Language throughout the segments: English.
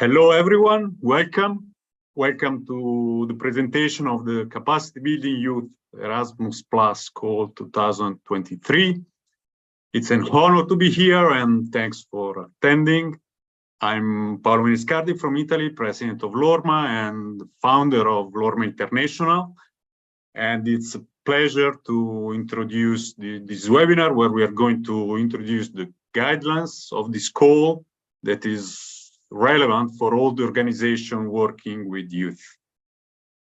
Hello, everyone. Welcome. Welcome to the presentation of the Capacity Building Youth Erasmus Plus Call 2023. It's an honor to be here and thanks for attending. I'm Paolo Meniscardi from Italy, president of LORMA and founder of LORMA International. And it's a pleasure to introduce this webinar where we are going to introduce the guidelines of this call that is relevant for all the organization working with youth.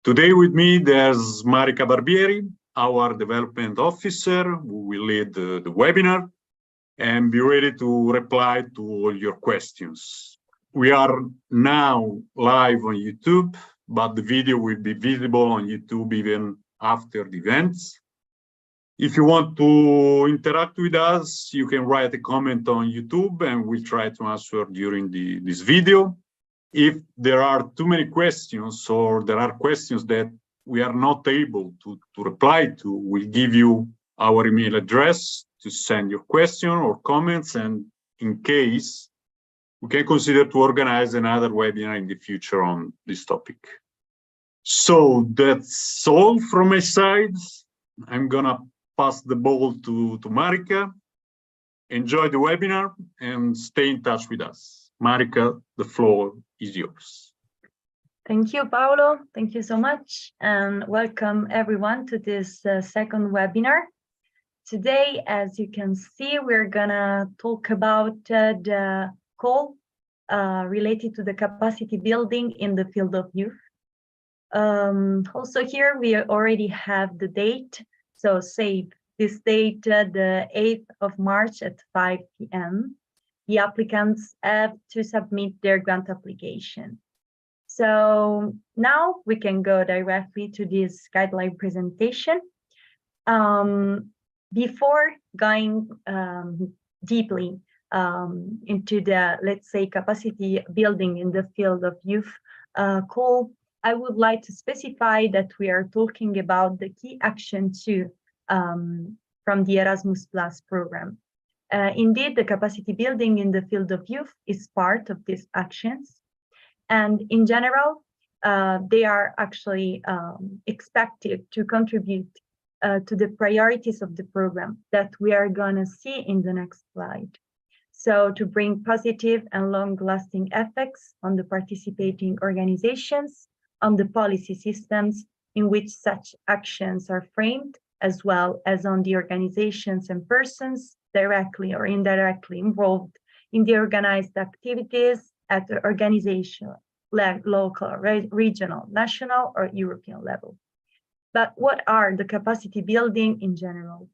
Today with me, there's Marica Barbieri, our development officer, who will lead the webinar and be ready to reply to all your questions. We are now live on YouTube, but the video will be visible on YouTube even after the events. If you want to interact with us, you can write a comment on YouTube and we'll try to answer during this video. If there are too many questions or there are questions that we are not able to reply to, we'll give you our email address to send your question or comments, and in case, we can consider to organize another webinar in the future on this topic. So that's all from my side. I'm gonna pass the ball to Marica. Enjoy the webinar and stay in touch with us. Marica, the floor is yours. Thank you, Paolo. Thank you so much. And welcome everyone to this second webinar. Today, as you can see, we're gonna talk about the call related to the capacity building in the field of youth. Also here, we already have the date. So save this date, the 8th of March at 5 p.m. The applicants have to submit their grant application. So now we can go directly to this guideline presentation. Before going deeply into the, let's say, capacity building in the field of youth call, I would like to specify that we are talking about the key action 2 from the Erasmus Plus program. Indeed, the capacity building in the field of youth is part of these actions. And in general, they are actually expected to contribute to the priorities of the program that we are going to see in the next slide. So to bring positive and long-lasting effects on the participating organizations, on the policy systems in which such actions are framed, as well as on the organizations and persons directly or indirectly involved in the organized activities at the organizational, local, regional, national, or European level. But what are the capacity building in general?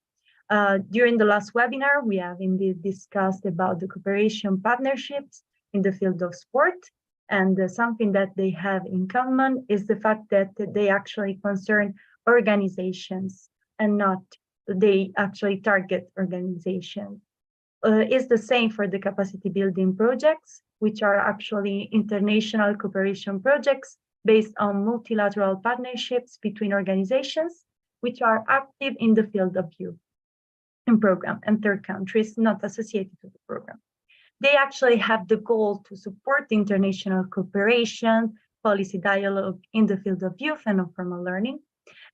During the last webinar, we have indeed discussed about the cooperation partnerships in the field of sport. And something that they have in common is the fact that they actually concern organizations and not they actually target organizations. It's the same for the capacity building projects, which are actually international cooperation projects based on multilateral partnerships between organizations, which are active in the field of youth in program and third countries not associated with the program. They actually have the goal to support international cooperation, policy dialogue in the field of youth and non-formal learning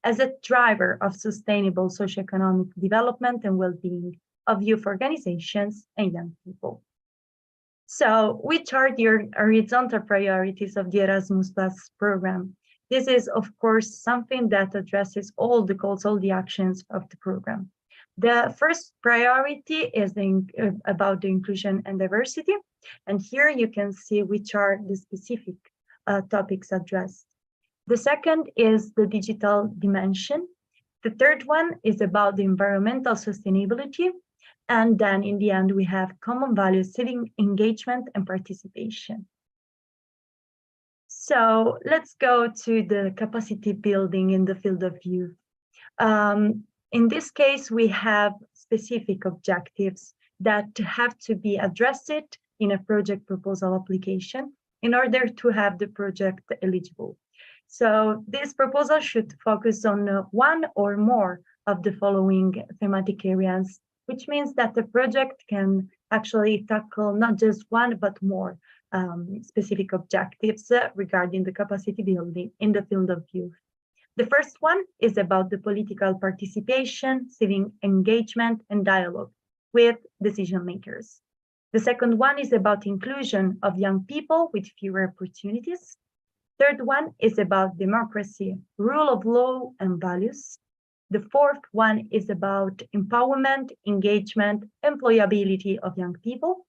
as a driver of sustainable socioeconomic development and well-being of youth organizations and young people. So, which are the horizontal priorities of the Erasmus Plus program? This is, of course, something that addresses all the goals, all the actions of the program. The first priority is about the inclusion and diversity. And here you can see which are the specific topics addressed. The second is the digital dimension. The third one is about the environmental sustainability. And then in the end, we have common values, civic engagement and participation. So let's go to the capacity building in the field of youth. In this case, we have specific objectives that have to be addressed in a project proposal application in order to have the project eligible. So this proposal should focus on one or more of the following thematic areas, which means that the project can actually tackle not just one, but more specific objectives regarding the capacity building in the field of youth. The first one is about the political participation, civic engagement, and dialogue with decision makers. The second one is about inclusion of young people with fewer opportunities. Third one is about democracy, rule of law, and values. The fourth one is about empowerment, engagement, employability of young people.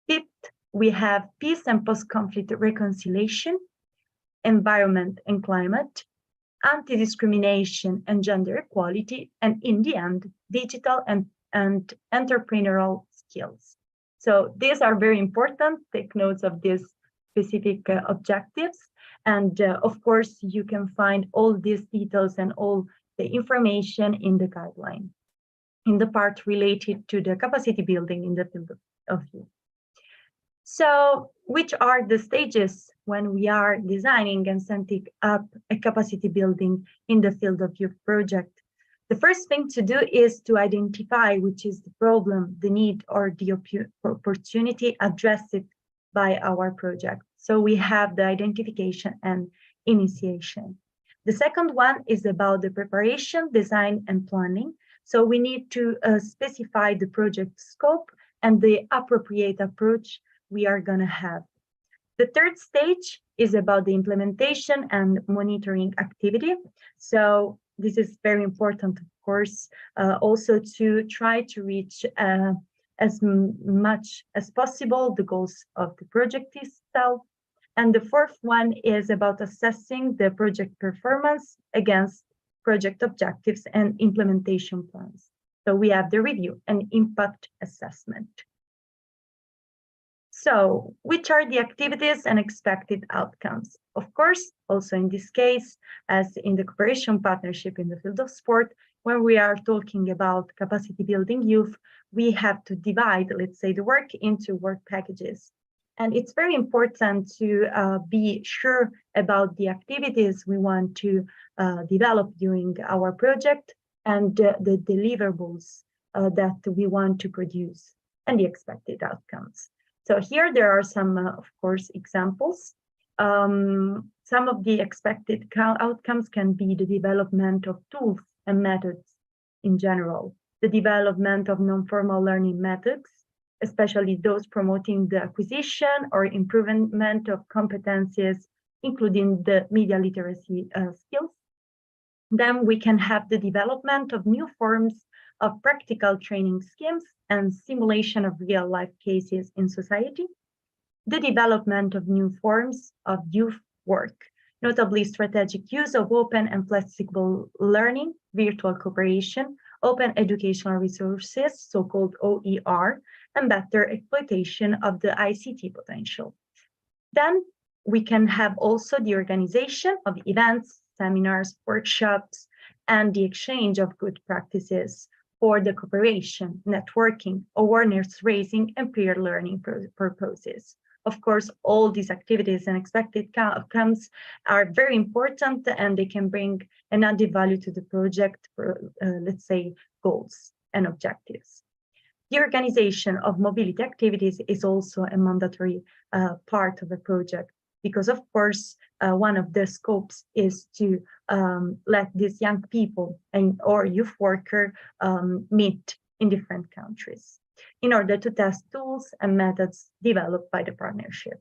Fifth, we have peace and post-conflict reconciliation, environment and climate, anti-discrimination and gender equality, and in the end, digital and entrepreneurial skills. So these are very important. Take notes of these specific objectives. And of course, you can find all these details and all the information in the guideline, in the part related to the capacity building in the field of youth. So which are the stages when we are designing and setting up a capacity building in the field of youth project? The first thing to do is to identify which is the problem, the need, or the opportunity addressed by our project. So we have the identification and initiation. The second one is about the preparation, design, and planning. So we need to specify the project scope and the appropriate approach we are going to have. The third stage is about the implementation and monitoring activity. So this is very important, of course, also to try to reach as much as possible the goals of the project itself. And the fourth one is about assessing the project performance against project objectives and implementation plans. So we have the review and impact assessment. So which are the activities and expected outcomes? Of course, also in this case, as in the cooperation partnership in the field of sport, when we are talking about capacity building youth, we have to divide, let's say, the work into work packages. And it's very important to be sure about the activities we want to develop during our project and the deliverables that we want to produce and the expected outcomes. So here there are some, of course, examples. Some of the expected outcomes can be the development of tools and methods in general, the development of non-formal learning methods, especially those promoting the acquisition or improvement of competencies, including the media literacy skills. Then we can have the development of new forms of practical training schemes and simulation of real-life cases in society, the development of new forms of youth work, notably strategic use of open and flexible learning, virtual cooperation, open educational resources, so-called OER, and better exploitation of the ICT potential. Then we can have also the organization of events, seminars, workshops, and the exchange of good practices for the cooperation, networking, awareness raising, and peer learning purposes. Of course, all these activities and expected outcomes are very important, and they can bring an added value to the project, let's say, goals and objectives. The organization of mobility activities is also a mandatory part of the project, because of course, one of the scopes is to let these young people or youth worker meet in different countries in order to test tools and methods developed by the partnership.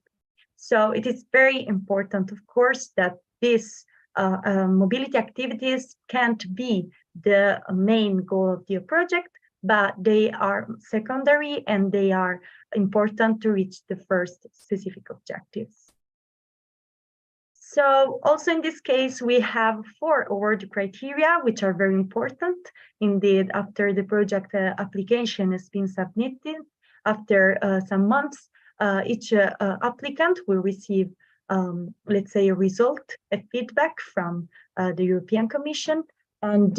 So it is very important, of course, that these mobility activities can't be the main goal of the project, but they are secondary and they are important to reach the first specific objectives. So also in this case, we have 4 award criteria, which are very important. Indeed, after the project application has been submitted, after some months, each applicant will receive, let's say, a result, a feedback from the European Commission. And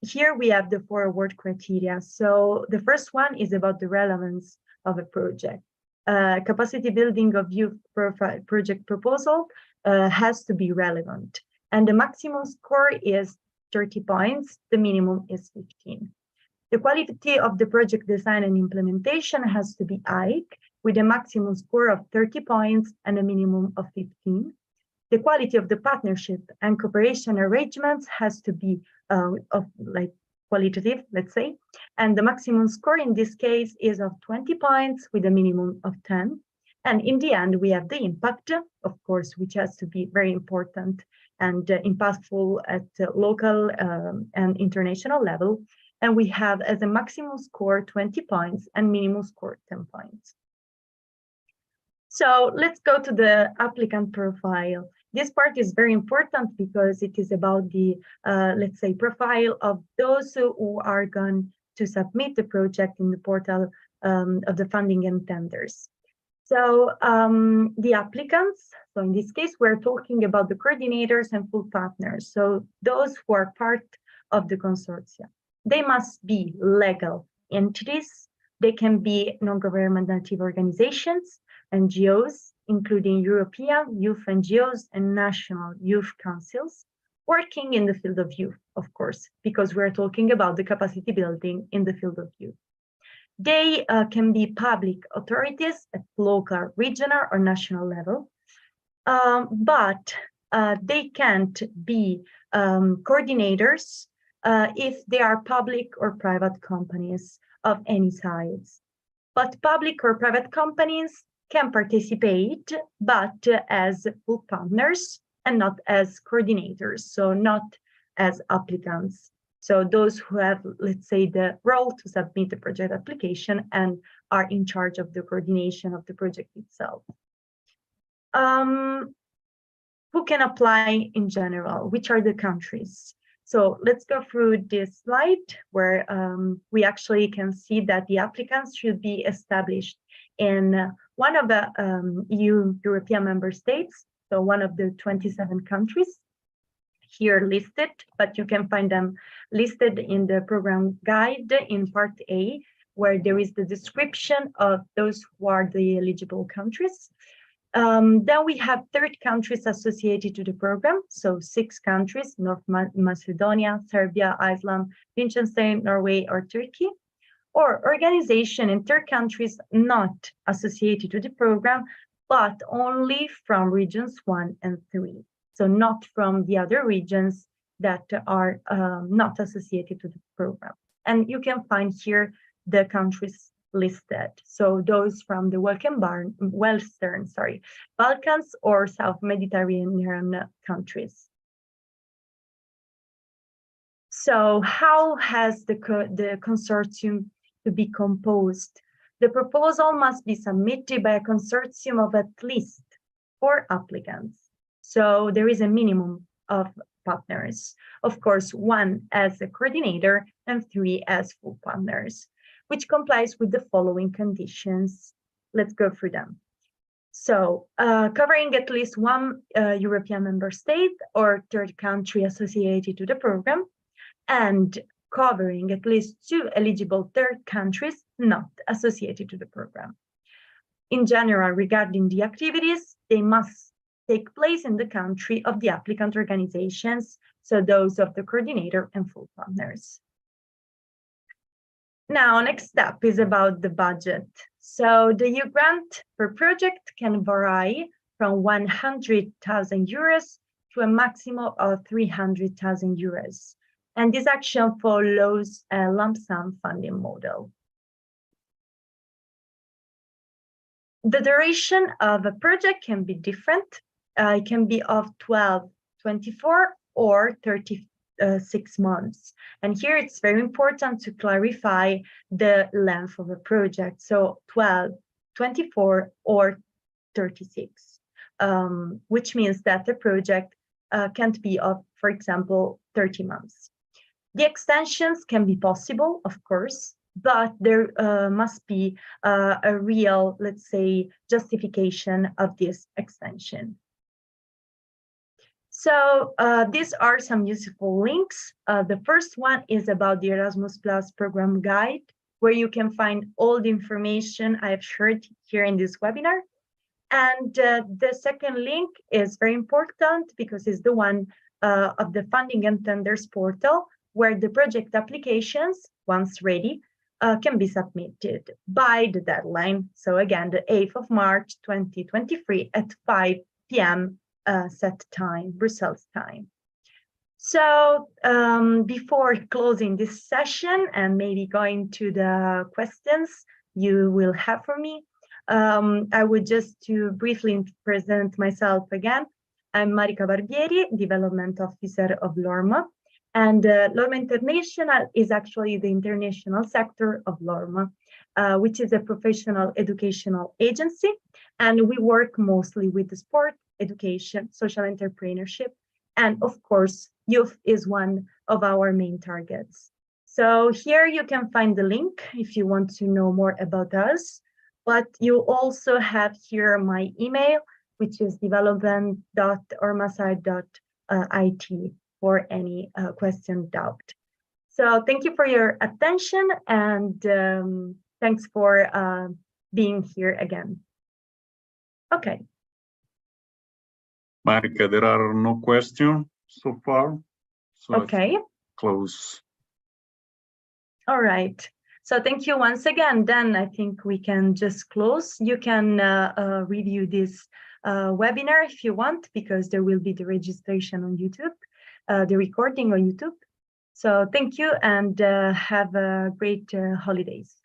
here we have the 4 award criteria. So the first one is about the relevance of a project. Capacity building of youth profile project proposal has to be relevant. And the maximum score is 30 points, the minimum is 15. The quality of the project design and implementation has to be high, with a maximum score of 30 points and a minimum of 15. The quality of the partnership and cooperation arrangements has to be qualitative, let's say, and the maximum score in this case is of 20 points with a minimum of 10. And in the end, we have the impact, of course, which has to be very important and impactful at local and international level. And we have as a maximum score 20 points and minimum score 10 points. So let's go to the applicant profile. This part is very important because it is about the, let's say, profile of those who are going to submit the project in the portal of the funding and tenders. So the applicants, so in this case, we're talking about the coordinators and full partners. So those who are part of the consortium, they must be legal entities. They can be non-governmental organizations, NGOs, including European youth NGOs and national youth councils, working in the field of youth, of course, because we're talking about the capacity building in the field of youth. They can be public authorities at local, regional, or national level, but they can't be coordinators if they are public or private companies of any size. But public or private companies can participate, but as full partners and not as coordinators, so not as applicants. So those who have, let's say, the role to submit the project application and are in charge of the coordination of the project itself. Who can apply in general? Which are the countries? So let's go through this slide where we actually can see that the applicants should be established in one of the European member states, so one of the 27 countries here listed, but you can find them listed in the program guide in part A, where there is the description of those who are the eligible countries. Then we have third countries associated to the program, so 6 countries: North Macedonia, Serbia, Iceland, Liechtenstein, Norway, or Turkey. Or organization in third countries not associated to the program, but only from regions 1 and 3. So not from the other regions that are not associated to the program. And you can find here the countries listed. So those from the Western Balkans or South Mediterranean countries. So how has the consortium to be composed? The proposal must be submitted by a consortium of at least 4 applicants. So there is a minimum of partners. Of course, 1 as a coordinator and 3 as full partners, which complies with the following conditions. Let's go through them. So covering at least 1 European member state or third country associated to the program, and covering at least 2 eligible third countries not associated to the program. In general, regarding the activities, they must take place in the country of the applicant organizations, so those of the coordinator and full partners. Now, next step is about the budget. So the EU grant per project can vary from 100,000 euros to a maximum of 300,000 euros. And this action follows a lump sum funding model. The duration of a project can be different. It can be of 12, 24, or 36 months. And here it's very important to clarify the length of a project. So 12, 24, or 36, which means that the project can't be of, for example, 30 months. The extensions can be possible, of course, but there must be a real, let's say, justification of this extension. So these are some useful links. The first one is about the Erasmus Plus program guide, where you can find all the information I have shared here in this webinar. And the second link is very important because it's the one of the Funding and Tenders portal, where the project applications, once ready, can be submitted by the deadline. So again, the 8th of March, 2023 at 5 p.m. Set time, Brussels time. So before closing this session and maybe going to the questions you will have for me, I would just to briefly present myself again. I'm Marica Barbieri, Development Officer of LORMA. And LORMA International is actually the international sector of LORMA, which is a professional educational agency. And we work mostly with the sport, education, social entrepreneurship, and of course, youth is one of our main targets. So here you can find the link if you want to know more about us, but you also have here my email, which is development.ormaside.it for any question, doubt. So thank you for your attention and thanks for being here again. Okay. Marica, there are no questions so far. So okay. Close. All right. So thank you once again. Then I think we can just close. You can review this webinar if you want, because there will be the registration on YouTube, the recording on YouTube. So thank you and have a great holidays.